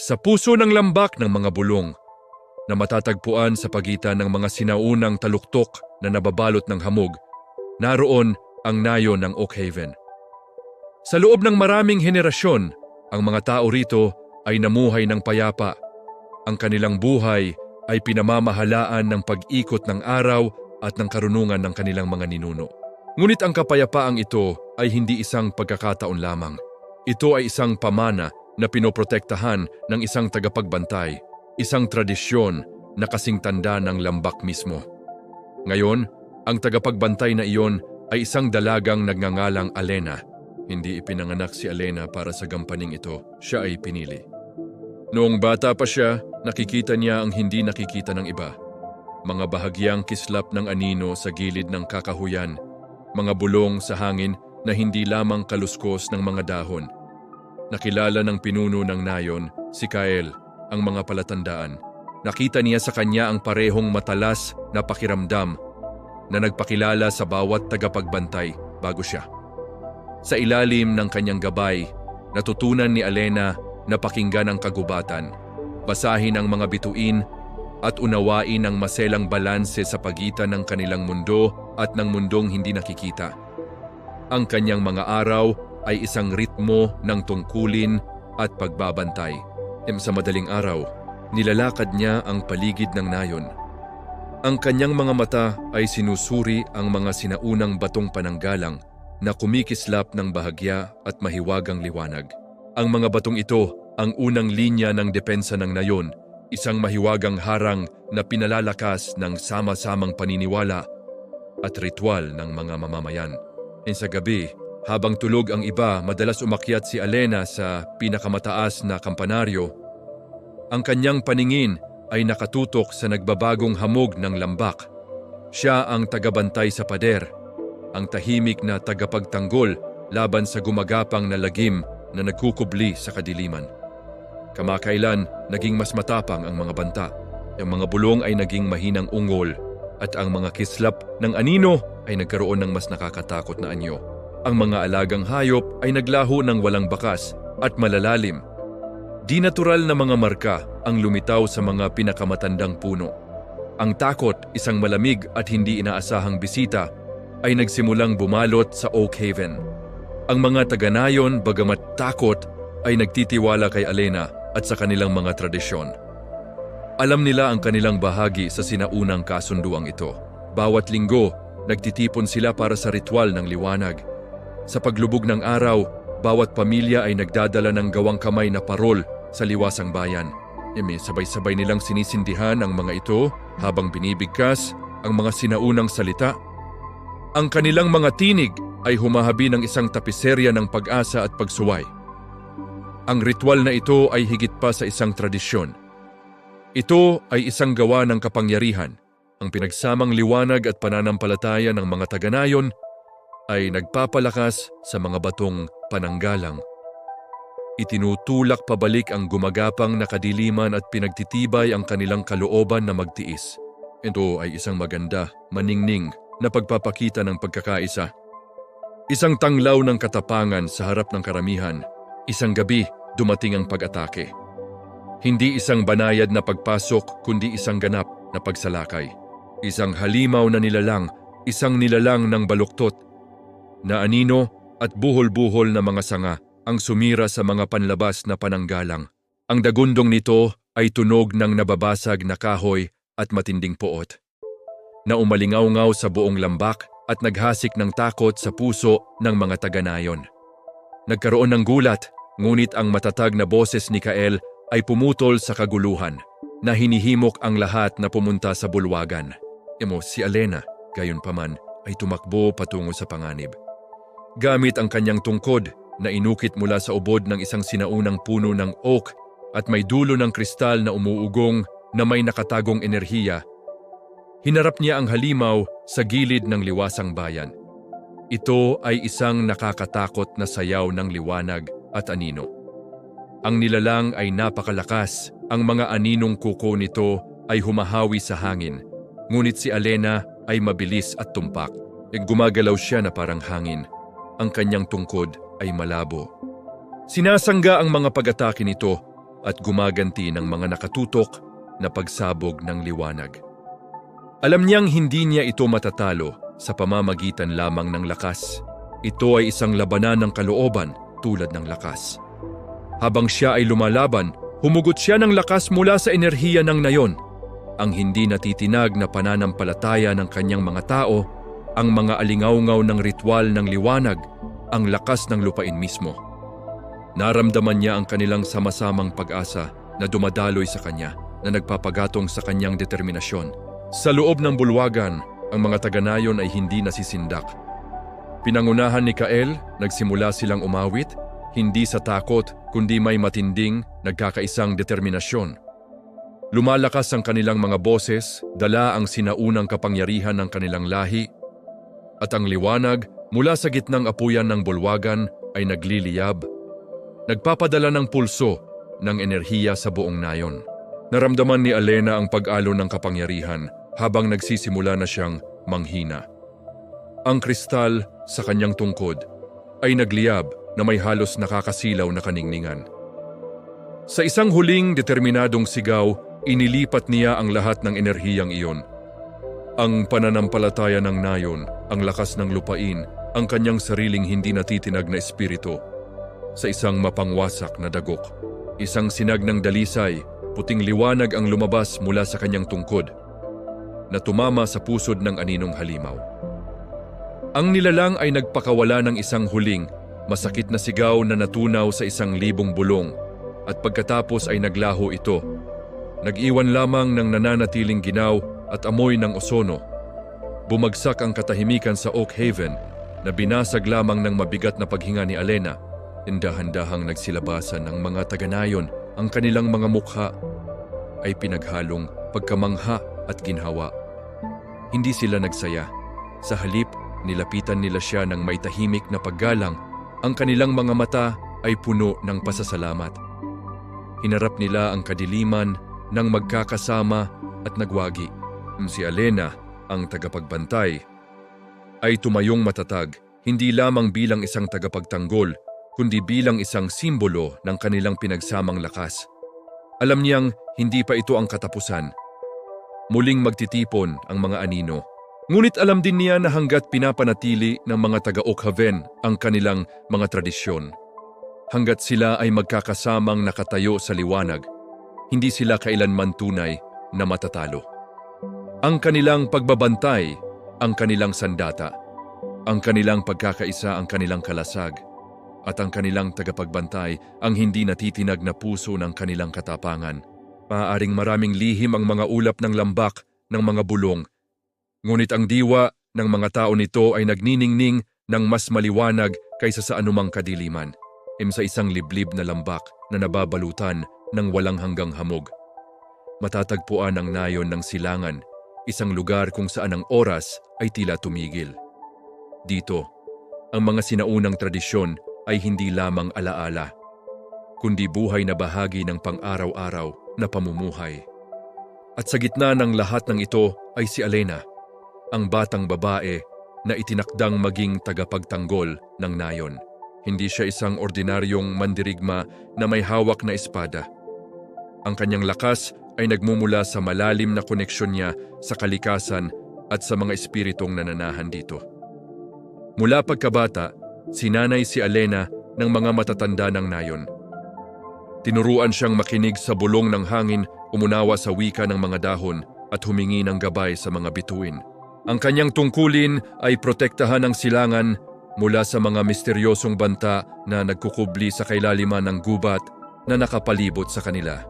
Sa puso ng lambak ng mga bulong na matatagpuan sa pagitan ng mga sinaunang taluktok na nababalot ng hamog, naroon ang nayon ng Oakhaven. Sa loob ng maraming henerasyon, ang mga tao rito ay namuhay ng payapa. Ang kanilang buhay ay pinamamahalaan ng pag-ikot ng araw at ng karunungan ng kanilang mga ninuno. Ngunit ang kapayapaang ito ay hindi isang pagkakataon lamang. Ito ay isang pamana na pinoprotektahan ng isang tagapagbantay, isang tradisyon na kasing tanda ng lambak mismo. Ngayon, ang tagapagbantay na iyon ay isang dalagang nagngangalang Alena. Hindi ipinanganak si Alena para sa gampaning ito, siya ay pinili. Noong bata pa siya, nakikita niya ang hindi nakikita ng iba. Mga bahagyang kislap ng anino sa gilid ng kakahuyan, mga bulong sa hangin na hindi lamang kaluskos ng mga dahon. Nakilala ng pinuno ng nayon, si Kael, ang mga palatandaan. Nakita niya sa kanya ang parehong matalas na pakiramdam na nagpakilala sa bawat tagapagbantay bago siya. Sa ilalim ng kanyang gabay, natutunan ni Alena na pakinggan ang kagubatan, basahin ang mga bituin at unawain ang maselang balanse sa pagitan ng kanilang mundo at ng mundong hindi nakikita. Ang kanyang mga araw ay isang ritmo ng tungkulin at pagbabantay. Sa madaling araw, nilalakad niya ang paligid ng nayon. Ang kanyang mga mata ay sinusuri ang mga sinaunang batong pananggalang na kumikislap ng bahagya at mahiwagang liwanag. Ang mga batong ito ang unang linya ng depensa ng nayon, isang mahiwagang harang na pinalalakas ng sama-samang paniniwala at ritual ng mga mamamayan. Sa gabi, habang tulog ang iba, madalas umakyat si Alena sa pinakamataas na kampanaryo. Ang kanyang paningin ay nakatutok sa nagbabagong hamog ng lambak. Siya ang tagabantay sa pader, ang tahimik na tagapagtanggol laban sa gumagapang na lagim na nagkukubli sa kadiliman. Kamakailan, naging mas matapang ang mga banta. Ang mga bulong ay naging mahinang ungol at ang mga kislap ng anino ay nagkaroon ng mas nakakatakot na anyo. Ang mga alagang hayop ay naglaho ng walang bakas at malalalim. Di natural na mga marka ang lumitaw sa mga pinakamatandang puno. Ang takot, isang malamig at hindi inaasahang bisita, ay nagsimulang bumalot sa Oakhaven. Ang mga taga-nayon, bagamat takot, ay nagtitiwala kay Alena at sa kanilang mga tradisyon. Alam nila ang kanilang bahagi sa sinaunang kasunduang ito. Bawat linggo, nagtitipon sila para sa ritual ng liwanag. Sa paglubog ng araw, bawat pamilya ay nagdadala ng gawang kamay na parol sa liwasang bayan. Sabay-sabay nilang sinisindihan ang mga ito habang binibigkas ang mga sinaunang salita. Ang kanilang mga tinig ay humahabi ng isang tapiserya ng pag-asa at pagsuway. Ang ritual na ito ay higit pa sa isang tradisyon. Ito ay isang gawa ng kapangyarihan. Ang pinagsamang liwanag at pananampalataya ng mga taga-nayon ay nagpapalakas sa mga batong pananggalang. Itinutulak pabalik ang gumagapang na kadiliman at pinagtitibay ang kanilang kalooban na magtiis. Ito ay isang maganda, maningning na pagpapakita ng pagkakaisa. Isang tanglaw ng katapangan sa harap ng karamihan. Isang gabi, dumating ang pag-atake. Hindi isang banayad na pagpasok, kundi isang ganap na pagsalakay. Isang halimaw na nilalang, isang nilalang ng baluktot, na anino at buhol-buhol na mga sanga ang sumira sa mga panlabas na pananggalang. Ang dagundong nito ay tunog ng nababasag na kahoy at matinding poot, na umalingaw-ngaw sa buong lambak at naghasik ng takot sa puso ng mga taga-nayon. Nagkaroon ng gulat, ngunit ang matatag na boses ni Kael ay pumutol sa kaguluhan, na hinihimok ang lahat na pumunta sa bulwagan. Si Alena, gayunpaman, ay tumakbo patungo sa panganib. Gamit ang kanyang tungkod na inukit mula sa ubod ng isang sinaunang puno ng oak at may dulo ng kristal na umuugong na may nakatagong enerhiya, hinarap niya ang halimaw sa gilid ng liwasang bayan. Ito ay isang nakakatakot na sayaw ng liwanag at anino. Ang nilalang ay napakalakas, ang mga aninong kuko nito ay humahawi sa hangin, ngunit si Alena ay mabilis at tumpak. Gumagalaw siya na parang hangin. Ang kanyang tungkod ay malabo. Sinasangga ang mga pag-atake nito at gumaganti ng mga nakatutok na pagsabog ng liwanag. Alam niyang hindi niya ito matatalo sa pamamagitan lamang ng lakas. Ito ay isang labanan ng kalooban tulad ng lakas. Habang siya ay lumalaban, humugot siya ng lakas mula sa enerhiya ng nayon. Ang hindi natitinag na pananampalataya ng kanyang mga tao, ang mga alingawngaw ng ritual ng liwanag, ang lakas ng lupain mismo. Naramdaman niya ang kanilang sama-samang pag-asa na dumadaloy sa kanya, na nagpapagatong sa kanyang determinasyon. Sa loob ng bulwagan, ang mga taga-nayon ay hindi nasisindak. Pinangunahan ni Kael, nagsimula silang umawit, hindi sa takot kundi may matinding, nagkakaisang determinasyon. Lumalakas ang kanilang mga boses, dala ang sinaunang kapangyarihan ng kanilang lahi, at ang liwanag mula sa gitnang apuyan ng bulwagan ay nagliliyab, nagpapadala ng pulso ng enerhiya sa buong nayon. Naramdaman ni Alena ang pag-alo ng kapangyarihan habang nagsisimula na siyang manghina. Ang kristal sa kanyang tungkod ay nagliyab na may halos nakakasilaw na kaningningan. Sa isang huling determinadong sigaw, inilipat niya ang lahat ng enerhiyang iyon. Ang pananampalataya ng nayon, ang lakas ng lupain, ang kanyang sariling hindi natitinag na espiritu, sa isang mapangwasak na dagok. Isang sinag ng dalisay, puting liwanag ang lumabas mula sa kanyang tungkod, na tumama sa pusod ng aninong halimaw. Ang nilalang ay nagpakawala ng isang huling, masakit na sigaw na natunaw sa 1,000 bulong, at pagkatapos ay naglaho ito. Nag-iwan lamang ng nananatiling ginaw at amoy ng osono. Bumagsak ang katahimikan sa Oak Haven na binasag lamang ng mabigat na paghinga ni Alena. Dahan-dahang nagsilabasan ng mga taga-nayon, ang kanilang mga mukha ay pinaghalong pagkamangha at ginhawa. Hindi sila nagsaya. Sa halip, nilapitan nila siya ng may tahimik na paggalang. Ang kanilang mga mata ay puno ng pasasalamat. Hinarap nila ang kadiliman ng magkakasama at nagwagi. Si Alena, ang tagapagbantay, ay tumayong matatag, hindi lamang bilang isang tagapagtanggol, kundi bilang isang simbolo ng kanilang pinagsamang lakas. Alam niyang hindi pa ito ang katapusan. Muling magtitipon ang mga anino. Ngunit alam din niya na hanggat pinapanatili ng mga taga-Oak Haven ang kanilang mga tradisyon, hanggat sila ay magkakasamang nakatayo sa liwanag, hindi sila kailanman tunay na matatalo. Ang kanilang pagbabantay, ang kanilang sandata, ang kanilang pagkakaisa, ang kanilang kalasag, at ang kanilang tagapagbantay, ang hindi natitinag na puso ng kanilang katapangan. Maaaring maraming lihim ang mga ulap ng lambak ng mga bulong, ngunit ang diwa ng mga tao nito ay nagniningning ng mas maliwanag kaysa sa anumang kadiliman, sa isang liblib na lambak na nababalutan ng walang hanggang hamog. Matatagpuan ang nayon ng silangan, isang lugar kung saan ang oras ay tila tumigil. Dito, ang mga sinaunang tradisyon ay hindi lamang alaala, kundi buhay na bahagi ng pang-araw-araw na pamumuhay. At sa gitna ng lahat ng ito ay si Alena, ang batang babae na itinakdang maging tagapagtanggol ng nayon. Hindi siya isang ordinaryong mandirigma na may hawak na espada. Ang kanyang lakas ay nagmumula sa malalim na koneksyon niya sa kalikasan at sa mga espiritong nananahan dito. Mula pagkabata, sinanay si Alena ng mga matatanda ng nayon. Tinuruan siyang makinig sa bulong ng hangin, umunawa sa wika ng mga dahon at humingi ng gabay sa mga bituin. Ang kanyang tungkulin ay protektahan ang silangan mula sa mga misteryosong banta na nagkukubli sa kailaliman ng gubat na nakapalibot sa kanila.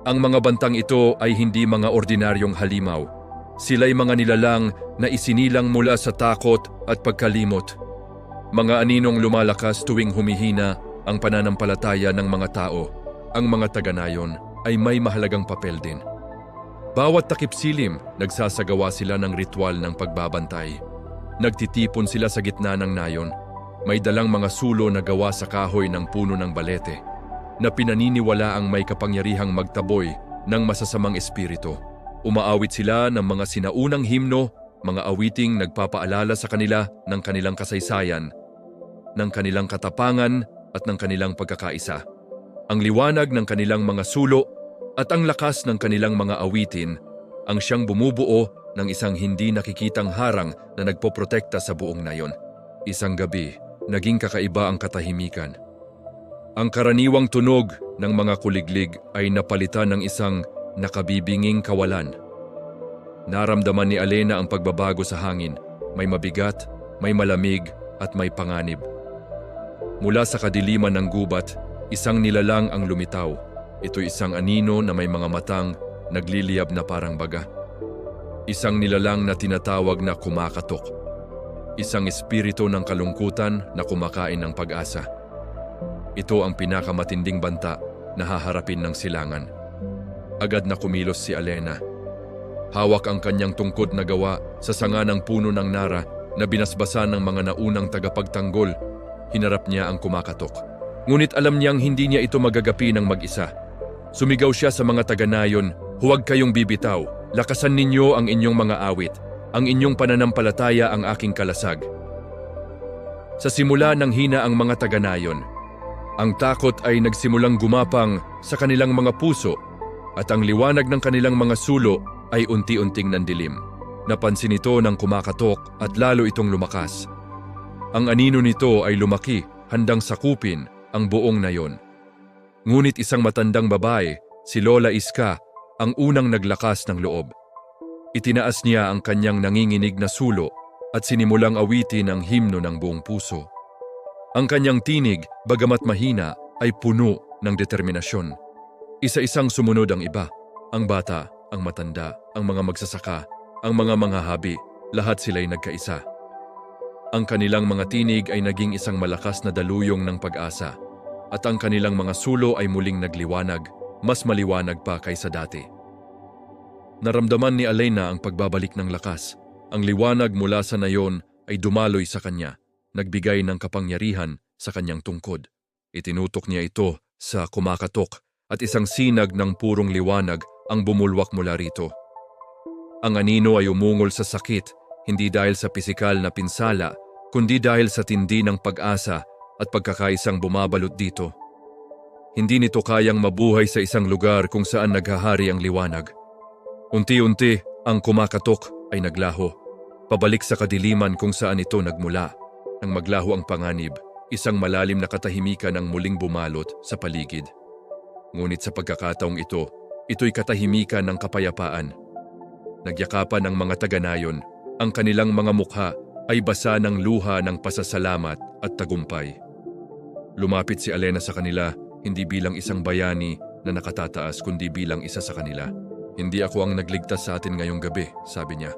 Ang mga bantang ito ay hindi mga ordinaryong halimaw. Sila'y mga nilalang na isinilang mula sa takot at pagkalimot. Mga aninong lumalakas tuwing humihina ang pananampalataya ng mga tao. Ang mga taga-nayon ay may mahalagang papel din. Bawat takip-silim, nagsasagawa sila ng ritual ng pagbabantay. Nagtitipon sila sa gitna ng nayon. May dalang mga sulo na gawa sa kahoy ng puno ng balete, na pinaniniwala ang may kapangyarihang magtaboy ng masasamang espiritu. Umaawit sila ng mga sinaunang himno, mga awiting nagpapaalala sa kanila ng kanilang kasaysayan, ng kanilang katapangan at ng kanilang pagkakaisa. Ang liwanag ng kanilang mga sulo at ang lakas ng kanilang mga awitin ang siyang bumubuo ng isang hindi nakikitang harang na nagpoprotekta sa buong nayon. Isang gabi, naging kakaiba ang katahimikan. Ang karaniwang tunog ng mga kuliglig ay napalitan ng isang nakabibinging kawalan. Naramdaman ni Alena ang pagbabago sa hangin. May mabigat, may malamig at may panganib. Mula sa kadiliman ng gubat, isang nilalang ang lumitaw. Ito'y isang anino na may mga matang nagliliyab na parang baga. Isang nilalang na tinatawag na kumakatok. Isang espiritu ng kalungkutan na kumakain ng pag-asa. Ito ang pinakamatinding banta na haharapin ng silangan. Agad na kumilos si Alena. Hawak ang kanyang tungkod na gawa sa sanga ng puno ng nara na binasbasan ng mga naunang tagapagtanggol. Hinarap niya ang kumakatok. Ngunit alam niyang hindi niya ito magagapi ng mag-isa. Sumigaw siya sa mga taga-nayon, "Huwag kayong bibitaw. Lakasan ninyo ang inyong mga awit. Ang inyong pananampalataya ang aking kalasag." Sa simula ng hina ang mga taga-nayon. Ang takot ay nagsimulang gumapang sa kanilang mga puso at ang liwanag ng kanilang mga sulo ay unti-unting nandilim. Napansin ito ng kumakatok at lalo itong lumakas. Ang anino nito ay lumaki, handang sakupin ang buong nayon. Ngunit isang matandang babae, si Lola Iska, ang unang naglakas ng loob. Itinaas niya ang kanyang nanginginig na sulo at sinimulang awitin ang himno ng buong puso. Ang kanyang tinig, bagamat mahina, ay puno ng determinasyon. Isa-isang sumunod ang iba, ang bata, ang matanda, ang mga magsasaka, ang mga manghahabi, lahat sila'y nagkaisa. Ang kanilang mga tinig ay naging isang malakas na daluyong ng pag-asa at ang kanilang mga sulo ay muling nagliwanag, mas maliwanag pa kaysa dati. Naramdaman ni Alena ang pagbabalik ng lakas. Ang liwanag mula sa nayon ay dumaloy sa kanya, nagbigay ng kapangyarihan sa kanyang tungkod. Itinutok niya ito sa kumakatok at isang sinag ng purong liwanag ang bumulwak mula rito. Ang anino ay umungol sa sakit, hindi dahil sa pisikal na pinsala, kundi dahil sa tindi ng pag-asa at pagkakaisang bumabalot dito. Hindi nito kayang mabuhay sa isang lugar kung saan naghahari ang liwanag. Unti-unti, ang kumakatok ay naglaho, pabalik sa kadiliman kung saan ito nagmula. Nang maglaho ang panganib, isang malalim na katahimikan ang muling bumalot sa paligid. Ngunit sa pagkakataong ito, ito'y katahimikan ng kapayapaan. Nagyakapan ang mga taga-nayon, ang kanilang mga mukha ay basa ng luha ng pasasalamat at tagumpay. Lumapit si Alena sa kanila, hindi bilang isang bayani na nakatataas kundi bilang isa sa kanila. "Hindi ako ang nagligtas sa atin ngayong gabi," sabi niya.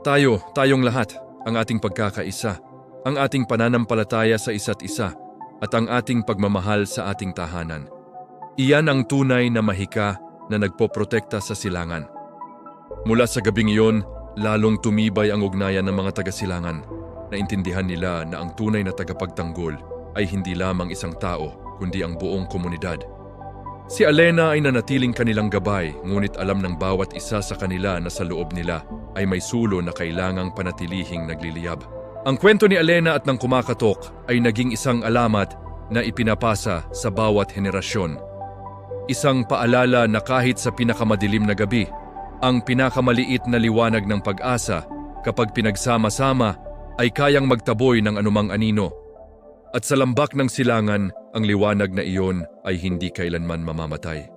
Tayong lahat, ang ating pagkakaisa, ang ating pananampalataya sa isa't isa, at ang ating pagmamahal sa ating tahanan. Iyan ang tunay na mahika na nagpoprotekta sa silangan. Mula sa gabing iyon, lalong tumibay ang ugnayan ng mga taga-silangan. Naintindihan nila na ang tunay na tagapagtanggol ay hindi lamang isang tao, kundi ang buong komunidad. Si Alena ay nanatiling kanilang gabay, ngunit alam ng bawat isa sa kanila na sa loob nila ay may sulo na kailangang panatilihing nagliliyab. Ang kwento ni Alena at ng kumakatok ay naging isang alamat na ipinapasa sa bawat henerasyon. Isang paalala na kahit sa pinakamadilim na gabi, ang pinakamaliit na liwanag ng pag-asa kapag pinagsama-sama ay kayang magtaboy ng anumang anino. At sa lambak ng silangan, ang liwanag na iyon ay hindi kailanman mamamatay.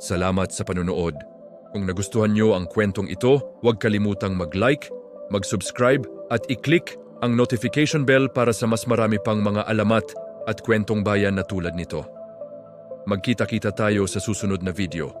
Salamat sa panunood. Kung nagustuhan niyo ang kwentong ito, huwag kalimutang mag-like, mag-subscribe at i-click ang notification bell para sa mas marami pang mga alamat at kwentong bayan na tulad nito. Magkita-kita tayo sa susunod na video.